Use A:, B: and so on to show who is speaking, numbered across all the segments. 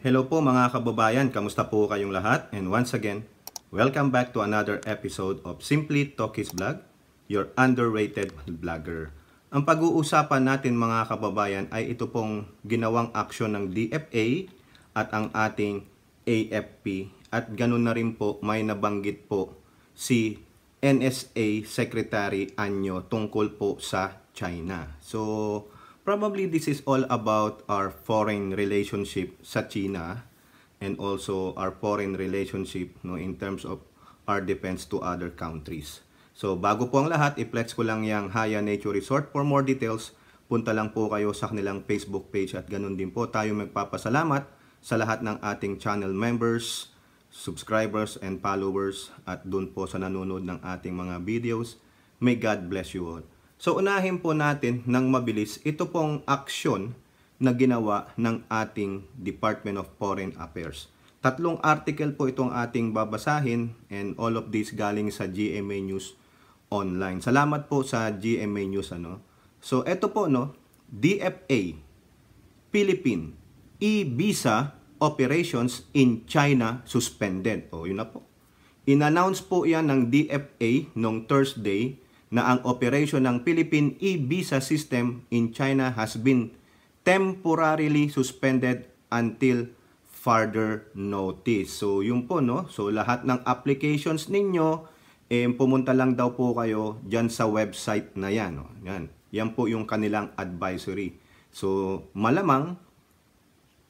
A: Hello po mga kababayan, kamusta po kayong lahat? And once again, welcome back to another episode of Simply Talkies Vlog, your underrated vlogger. Ang pag-uusapan natin mga kababayan ay ito pong ginawang aksyon ng DFA at ang ating AFP. At ganun na rin po may nabanggit po si NSA Secretary Anyo tungkol po sa China. So, probably this is all about our foreign relationship sa China and also our foreign relationship in terms of our defense to other countries. So bago po ang lahat, i-flex ko lang yung Haya Nature Resort. For more details, punta lang po kayo sa kanilang Facebook page at ganun din po tayo magpapasalamat sa lahat ng ating channel members, subscribers and followers at dun po sa nanonood ng ating mga videos. May God bless you all. So unahin po natin ng mabilis ito pong aksyon na ginawa ng ating Department of Foreign Affairs. Tatlong article po itong ating babasahin and all of this galing sa GMA News Online. Salamat po sa GMA News. So ito po DFA Philippine e-visa operations in China suspended. Yun na po. In-announce po yan ng DFA noong Thursday na ang operation ng Philippine e-visa system in China has been temporarily suspended until further notice. So, yun po, So, lahat ng applications ninyo, pumunta lang daw po kayo dyan sa website na yan. Yan po yung kanilang advisory. So, malamang,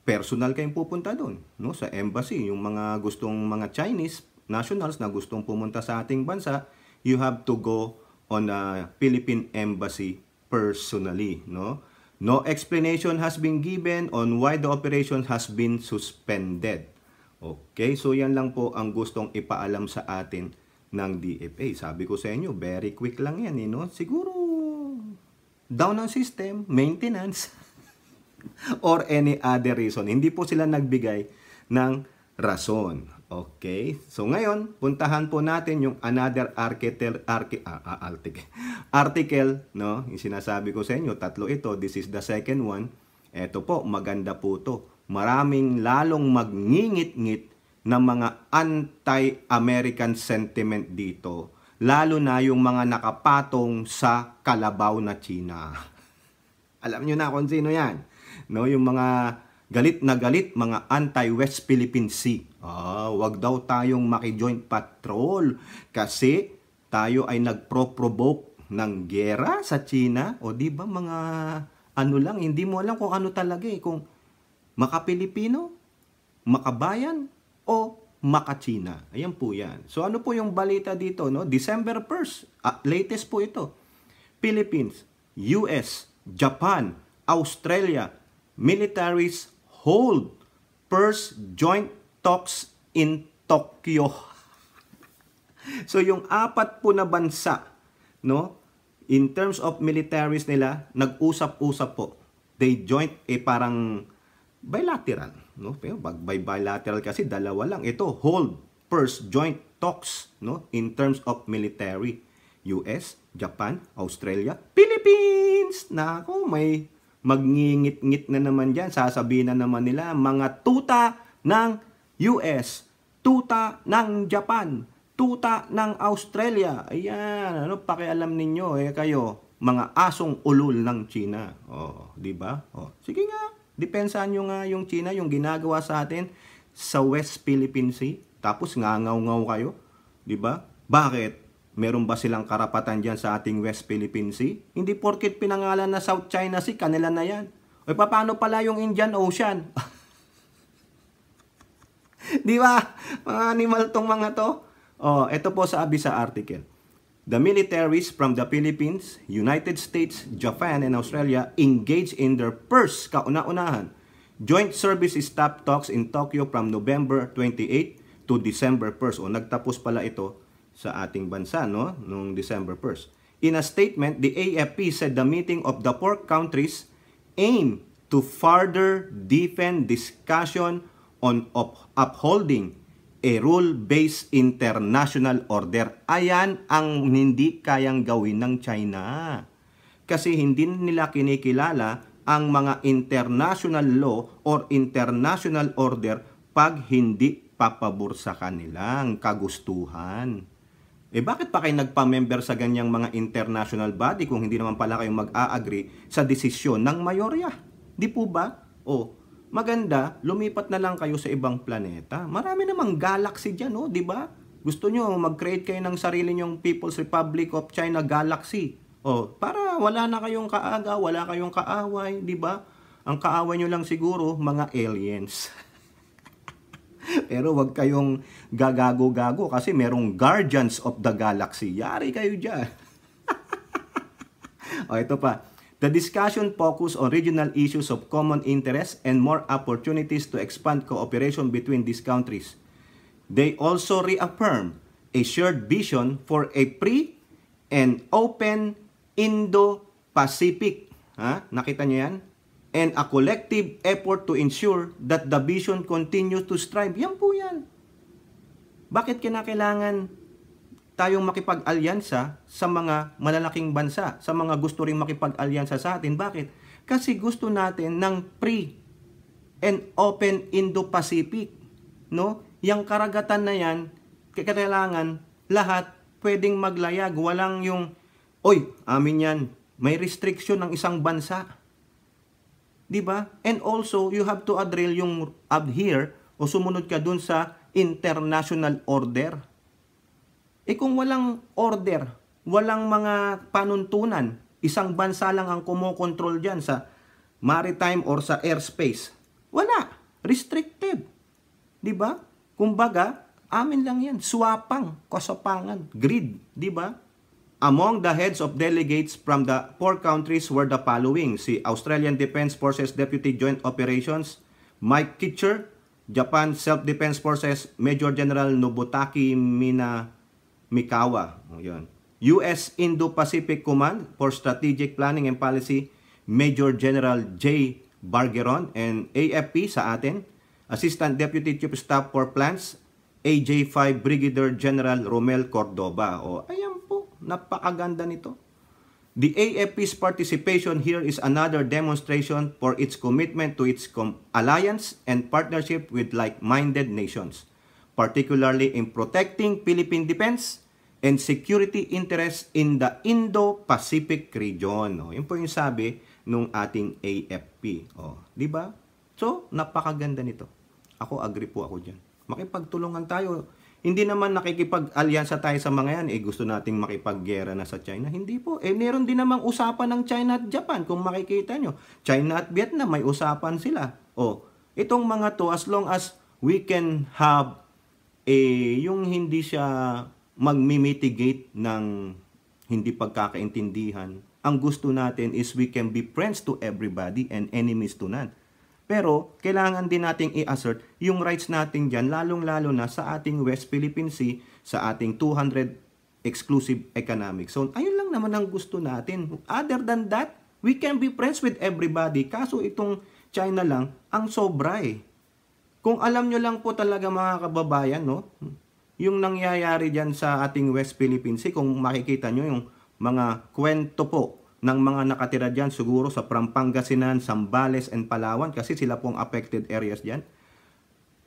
A: personal kayong pupunta doon, sa embassy. Yung mga mga Chinese nationals na gustong pumunta sa ating bansa, you have to go on a Philippine Embassy personally, No explanation has been given on why the operation has been suspended. Okay, so yan lang po ang gustong ipaalam sa atin ng DFA. Sabi ko sa inyo, very quick lang yan, Siguro down ang system, maintenance, or any other reason. Hindi po sila nagbigay ng rason. Okay? So ngayon, puntahan po natin yung another article, yung sinasabi ko sa inyo, tatlo ito. This is the second one. Ito po, maganda po to. Maraming lalong magngingit-ngit ng mga anti-American sentiment dito. Lalo na yung mga nakapatong sa kalabaw na China. Alam nyo na kung sino yan. Yung mga galit na galit, mga anti-West Philippine Sea. Wag daw tayong maki-joint patrol kasi tayo ay nagpro-provoke ng gera sa China. O di ba mga lang, hindi mo alam kung ano talaga kung maka-Pilipino, makabayan, o maka-China. Ayan po yan. So ano po yung balita dito? December 1st, latest po ito. Philippines, US, Japan, Australia, militaries hold first joint talks in Tokyo. So yung apat po na bansa, in terms of militaries nila, nag-usap-usap po. They joint parang bilateral, Pero by bilateral kasi dalawa lang. Ito hold first joint talks, in terms of military. US, Japan, Australia, Philippines. Nako, may magngingit-ngit na naman dyan. Sasabihin na naman nila, mga tuta ng US, tuta ng Japan, tuta ng Australia. Ayan, pakialam ninyo kayo, mga asong ulol ng China. Di ba? Sige nga, depensahan nyo nga yung China, yung ginagawa sa atin sa West Philippine Sea. Tapos ngangaw-ngaw kayo. Di ba? Bakit? Meron ba silang karapatan dyan sa ating West Philippine Sea? Hindi porket pinangalan na South China Sea, kanila na yan. Paano pala yung Indian Ocean? Di ba? Mga animal tong mga to. Ito po sabi sa article. The militaries from the Philippines, United States, Japan, and Australia engage in their first, kauna-unahan, joint service staff talks in Tokyo from November 28 to December 1st. Nagtapos pala ito sa ating bansa, noong December 1st. In a statement, the AFP said the meeting of the four countries aim to further deepen discussion on upholding a rule-based international order. Ayan ang hindi kayang gawin ng China. Kasi hindi nila kinikilala ang mga international law or international order pag hindi papabor sa kanilang kagustuhan. Bakit pa kayo nagpa-member sa ganyang mga international body kung hindi naman pala kayo mag-a-agree sa desisyon ng mayorya? Di po ba? Maganda, lumipat na lang kayo sa ibang planeta. Marami namang galaxy dyan, di ba? Gusto nyo, mag-create kayo ng sarili nyong People's Republic of China Galaxy. Para wala na kayong kaaga, wala kayong kaaway, di ba? Ang kaaway nyo lang siguro, mga aliens. Pero wag kayong gagago-gago kasi merong Guardians of the Galaxy. Yari kayo dyan. Ito pa. The discussion focused on regional issues of common interest and more opportunities to expand cooperation between these countries. They also reaffirmed a shared vision for a free and open Indo-Pacific. Nakita niyo yan? And a collective effort to ensure that the vision continues to strive. Yan po yan. Bakit kinakailangan tayong makipag-alyansa sa mga malalaking bansa, sa mga gusto ring makipag-alyansa sa atin? Bakit? Kasi gusto natin ng free and open Indo-Pacific. Yang karagatan na yan, kailangan lahat pwedeng maglayag. Walang yung, amin yan, may restriction ng isang bansa. Diba? And also, you have to adhere o sumunod ka dun sa international order. Kung walang order, walang mga panuntunan, isang bansa lang ang kumokontrol dyan sa maritime or sa airspace. Wala. Restricted. Diba? Kumbaga, amin lang yan. Swapang, kasapangan, greed. Diba? Among the heads of delegates from the 4 countries were the following: si Australian Defense Forces Deputy Joint Operations Mike Kitcher, Japan Self-Defense Forces Major General Nobutaki Mikawa, US Indo-Pacific Command for Strategic Planning and Policy Major General J. Bargeron, and AFP sa atin, Assistant Deputy Chief of Staff for Plans AJ-5 Brigadier General Romel Cordoba. Ayan po, napakaganda nito. The AFP's participation here is another demonstration for its commitment to its alliance and partnership with like-minded nations, particularly in protecting Philippine defense and security interests in the Indo-Pacific region. Yun po yung sabi nung ating AFP. Di ba? So, napakaganda nito. Ako, agree po ako dyan. Makipagtulungan tayo. Hindi naman nakikipag-alyansa tayo sa mga yan, gusto nating makipaggera na sa China. Hindi po. Meron din namang usapan ng China at Japan. Kung makikita nyo, China at Vietnam, may usapan sila. Itong mga to, as long as we can have yung hindi siya mag-mitigate ng hindi pagkakaintindihan, ang gusto natin is we can be friends to everybody and enemies to none. Pero, kailangan din nating i-assert yung rights natin dyan, lalong-lalo na sa ating West Philippine Sea, sa ating 200 exclusive economic zone. Ayun lang naman ang gusto natin. Other than that, we can be friends with everybody. Kaso itong China lang, ang sobra Kung alam nyo lang po talaga mga kababayan, yung nangyayari dyan sa ating West Philippine Sea, kung makikita nyo yung mga kwento po ng mga nakatira dyan, siguro sa Pangasinan, Zambales, and Palawan, kasi sila pong affected areas dyan.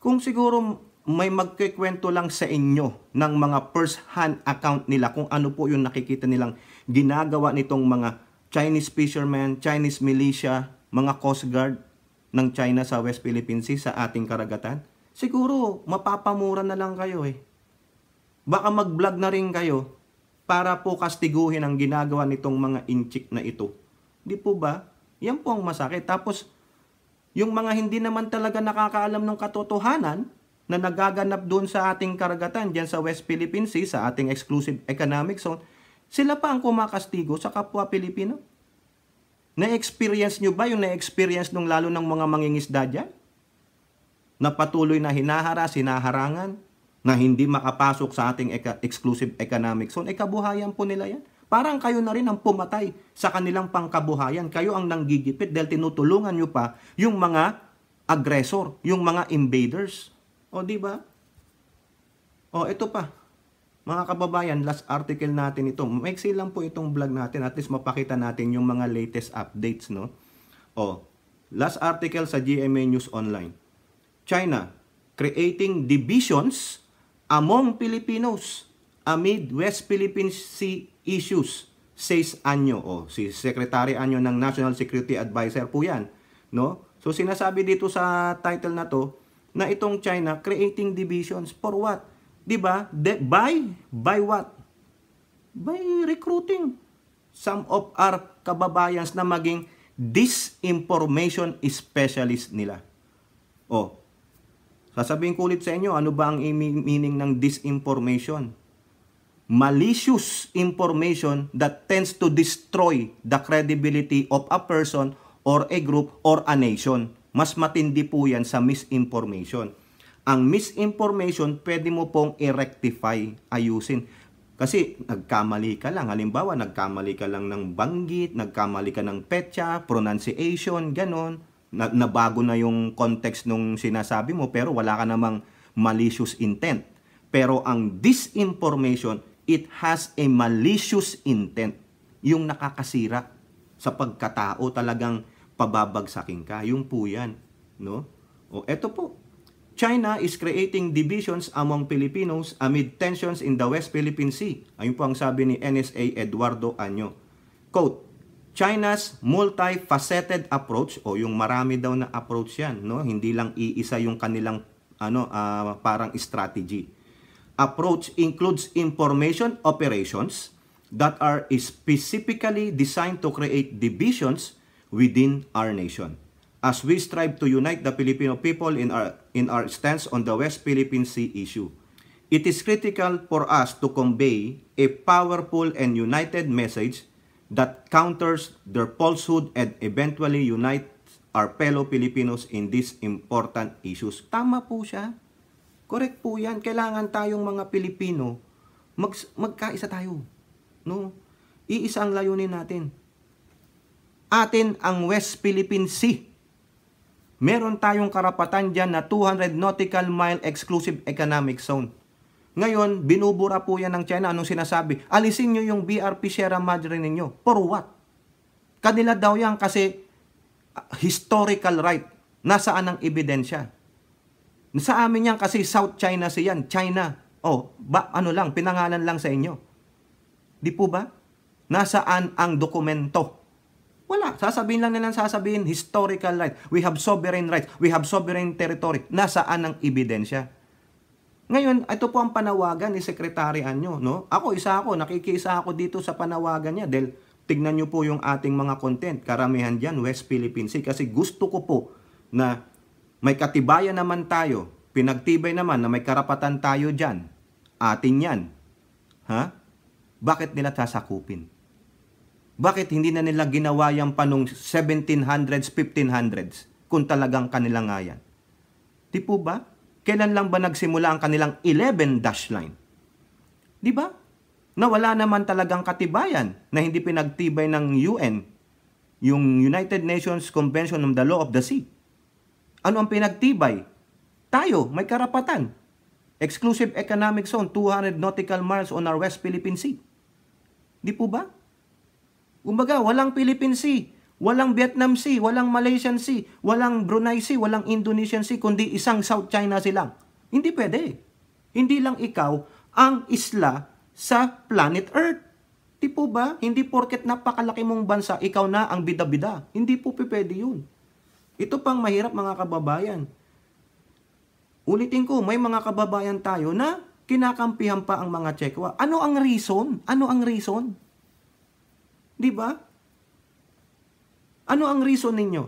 A: Kung siguro may magkikwento lang sa inyo ng mga first-hand account nila, kung ano po yung nakikita nilang ginagawa nitong mga Chinese fishermen, Chinese militia, mga Coast Guard ng China sa West Philippine Sea, sa ating karagatan, siguro mapapamura na lang kayo Baka mag-vlog na rin kayo para po kastiguhin ang ginagawa nitong mga inchik na ito. Di po ba? Yan po ang masakit. Tapos, yung mga hindi naman talaga nakakaalam ng katotohanan na nagaganap doon sa ating karagatan, dyan sa West Philippine Sea, sa ating exclusive economic zone, sila pa ang kumakastigo sa kapwa Pilipino. Na-experience nyo ba yung na-experience nung lalo ng mga mangingisda dyan? Na patuloy na hinaharangan, na hindi makapasok sa ating exclusive economic zone, kabuhayan po nila yan. Parang kayo na rin ang pumatay sa kanilang pangkabuhayan. Kayo ang nanggigipit dahil tinutulungan nyo pa yung mga aggressor, yung mga invaders. Di ba? Ito pa. Mga kababayan, last article natin ito. Maiksi lang po itong vlog natin. At least mapakita natin yung mga latest updates, Last article sa GMA News Online. China creating divisions among Filipinos amid West Philippine Sea issues, says Anyo. Si Secretary Anyo ng National Security Advisor po yan. No? So sinasabi dito sa title na to, na itong China creating divisions for what? Diba? By what? By recruiting some of our kababayans na maging disinformation specialist nila. Sasabihin ko ulit sa inyo, ano ba ang meaning ng disinformation? Malicious information that tends to destroy the credibility of a person or a group or a nation. Mas matindi po yan sa misinformation. Ang misinformation, pwede mo pong i-rectify, ayusin. Kasi nagkamali ka lang. Halimbawa, nagkamali ka lang ng banggit, nagkamali ka ng petsa, pronunciation, ganon. Nabago na yung context nung sinasabi mo, pero wala ka namang malicious intent. Pero ang disinformation, it has a malicious intent. Yung nakakasira sa pagkatao, talagang pababagsakin ka. Yung po yan. No? Eto po. China is creating divisions among Filipinos amid tensions in the West Philippine Sea. Ayun po ang sabi ni NSA Eduardo Anyo. Quote, China's multifaceted approach, yung marami daw na approach yan, no? Hindi lang iisa yung kanilang parang strategy. Approach includes information operations that are specifically designed to create divisions within our nation. As we strive to unite the Filipino people in our stance on the West Philippine Sea issue, it is critical for us to convey a powerful and united message that counters their falsehood and eventually unites our fellow Filipinos in these important issues. Tama po siya. Correct po yan. Kailangan tayong mga Pilipino, magkaisa tayo. No? Iisa ang layunin natin. Atin ang West Philippine Sea. Meron tayong karapatan dyan na 200 nautical mile exclusive economic zone. Ngayon, binubura po yan ng China. Anong sinasabi? Alisin nyo yung BRP Sierra Madre ninyo. For what? Kanila daw yan kasi historical right. Nasaan ang ebidensya? Sa amin yan kasi South China Sea yan. China. Pinangalan lang sa inyo. Di po ba? Nasaan ang dokumento? Wala. Sasabihin lang nilang historical right. We have sovereign rights. We have sovereign territory. Nasaan ang ebidensya? Ngayon, ito po ang panawagan ni Secretary Anyo. No? Nakikiisa ako dito sa panawagan niya dahil tignan nyo po yung ating mga content. Karamihan dyan, West Philippine Sea. Kasi gusto ko po na may katibayan naman tayo. Pinagtibay naman na may karapatan tayo dyan. Atin yan. Ha? Bakit nila sasakupin? Bakit hindi na nila ginawa yan pa nung 1700s, 1500s kung talagang kanila nga yan? Di po ba? Kailan lang ba nagsimula ang kanilang 11 dash line? Di ba? Na wala naman talagang katibayan na hindi pinagtibay ng UN, yung United Nations Convention on the Law of the Sea. Ano ang pinagtibay? Tayo, may karapatan. Exclusive economic zone, 200 nautical miles on our West Philippine Sea. Di po ba? Kumbaga, walang Philippine Sea, walang Vietnam Sea, walang Malaysian Sea, walang Brunei Sea, walang Indonesian Sea, kundi isang South China Sea lang. Hindi pwede. Hindi lang ikaw ang isla sa planet Earth. Di po ba? Hindi porket napakalaki mong bansa, ikaw na ang bida-bida. Hindi po pwede yun. Ito pang mahirap mga kababayan. Ulitin ko, may mga kababayan tayo na kinakampihan pa ang mga Chekwa. Ano ang reason? Ano ang reason? Di ba? Ano ang reason ninyo?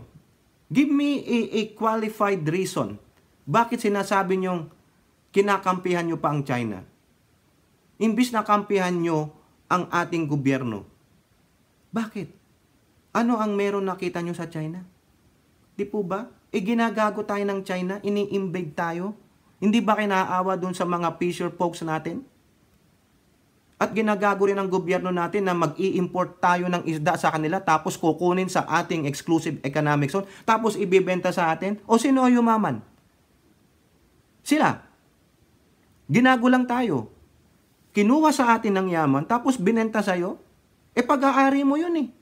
A: Give me a qualified reason. Bakit sinasabi nyong kinakampihan nyo pa ang China? Imbis na kampihan nyo ang ating gobyerno. Bakit? Ano ang meron nakita nyo sa China? Di po ba? Ginagago tayo ng China, ini-invade tayo. Hindi ba kinaawa dun sa mga fisher folks natin? At ginagago rin ng gobyerno natin na mag-i-import tayo ng isda sa kanila tapos kukunin sa ating exclusive economic zone tapos ibibenta sa atin. O sino ang yumaman? Sila. Ginago lang tayo. Kinuha sa atin ng yaman tapos binenta sa'yo. Pag-aari mo yun eh.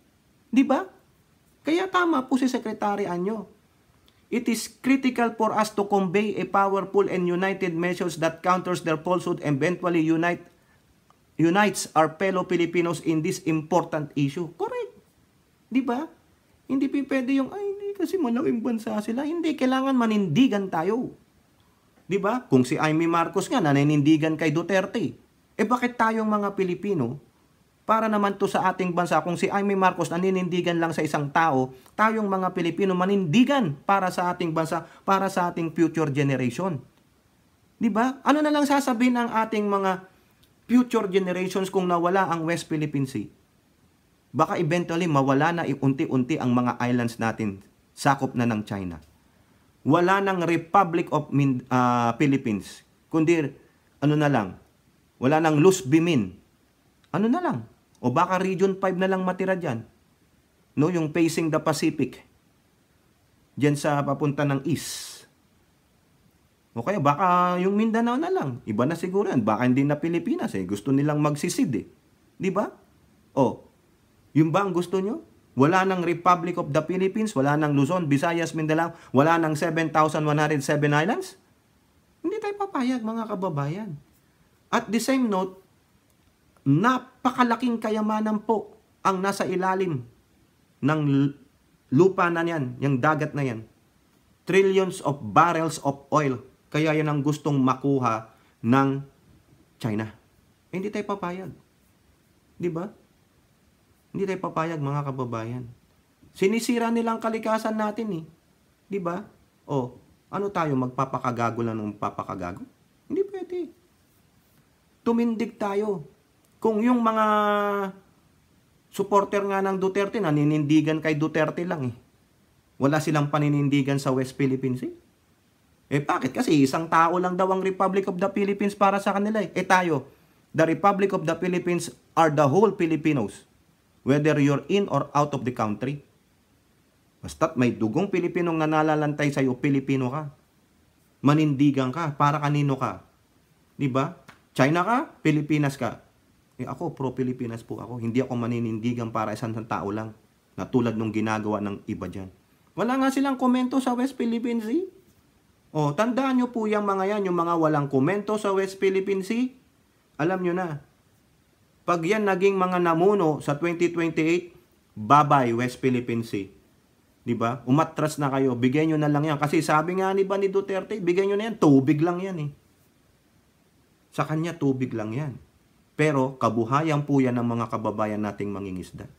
A: Di ba? Kaya tama po si Secretary Anyo. It is critical for us to convey a powerful and united message that counters their falsehood and eventually unites our fellow Filipinos in this important issue. Correct. Di ba? Hindi pwede yung, ay hindi kasi malaking bansa sila. Hindi, kailangan manindigan tayo. Di ba? Kung si Amy Marcos nga naninindigan kay Duterte, bakit tayong mga Pilipino, para naman to sa ating bansa, kung si Amy Marcos naninindigan lang sa isang tao, tayong mga Pilipino manindigan para sa ating bansa, para sa ating future generation. Di ba? Ano na lang sasabihin ng ating mga future generations kung nawala ang West Philippine Sea? Baka eventually mawala na unti-unti ang mga islands natin, sakop na ng China. Wala ng Republic of Philippines, kundi ano na lang, wala nang Luz Bimin. Ano na lang? O baka Region 5 na lang matira dyan. No, yung facing the Pacific. Diyan sa papunta ng East. O kaya baka yung Mindanao na lang. Iba na siguro yan. Baka hindi na Pilipinas eh. Gusto nilang magsisid eh. Di ba? O, yung ba ang gusto nyo? Wala ng Republic of the Philippines, wala ng Luzon, Visayas, Mindanao, wala ng 7,107 islands? Hindi tayo papayag, mga kababayan. At the same note, napakalaking kayamanan po ang nasa ilalim ng lupa na yan, yung dagat na yan. Trillions of barrels of oil. Kaya yan ang gustong makuha ng China. Hindi tayo papayag. Di ba? Hindi tayo papayag, mga kababayan. Sinisira nilang kalikasan natin eh. Di ba? O, ano tayo, magpapakagago lang ng magpapakagago? Hindi pwede. Tumindig tayo. Kung yung mga supporter nga ng Duterte, naninindigan kay Duterte lang eh. Wala silang paninindigan sa West Philippine Sea. Bakit? Kasi isang tao lang daw ang Republic of the Philippines para sa kanila eh. Tayo, the Republic of the Philippines are the whole Filipinos. Whether you're in or out of the country. Basta't may dugong Pilipino nga nalalantay sa'yo, Pilipino ka. Manindigan ka, para kanino ka? Diba? China ka, Pilipinas ka. Ako, pro-Pilipinas po ako. Hindi ako maninindigan para isang tao lang. Na tulad nung ginagawa ng iba dyan. Wala nga silang komento sa West Philippine Sea. O, tandaan nyo po yung mga yan, yung mga walang komento sa West Philippine Sea. Alam nyo na. Pag yan naging mga namuno sa 2028, bye-bye West Philippine Sea. Diba? Umatras na kayo. Bigyan nyo na lang yan. Kasi sabi nga ni Duterte, bigyan nyo na yan. Tubig lang yan eh. Sa kanya, tubig lang yan. Pero kabuhayan po yan ng mga kababayan nating mangingisda.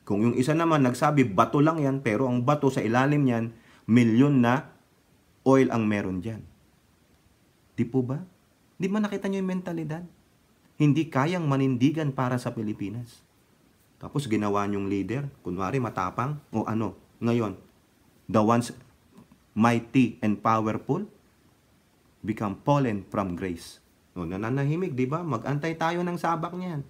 A: Kung yung isa naman nagsabi, bato lang yan, pero ang bato sa ilalim niyan, milyon na oil ang meron dyan. Di po ba? Di ba nakita nyo yung mentalidad? Hindi kayang manindigan para sa Pilipinas. Tapos ginawa nyong leader, kunwari matapang, o ano, ngayon, the ones mighty and powerful become fallen from grace. No, nananahimik, di ba? Mag-antay tayo ng sabak niyan.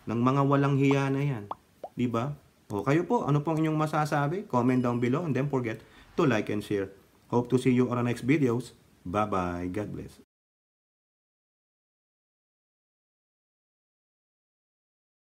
A: Ng mga walang hiya na yan. Di ba? O kayo po, ano pong inyong masasabi? Comment down below and don't forget to like and share. Hope to see you on our next videos. Bye-bye. God bless.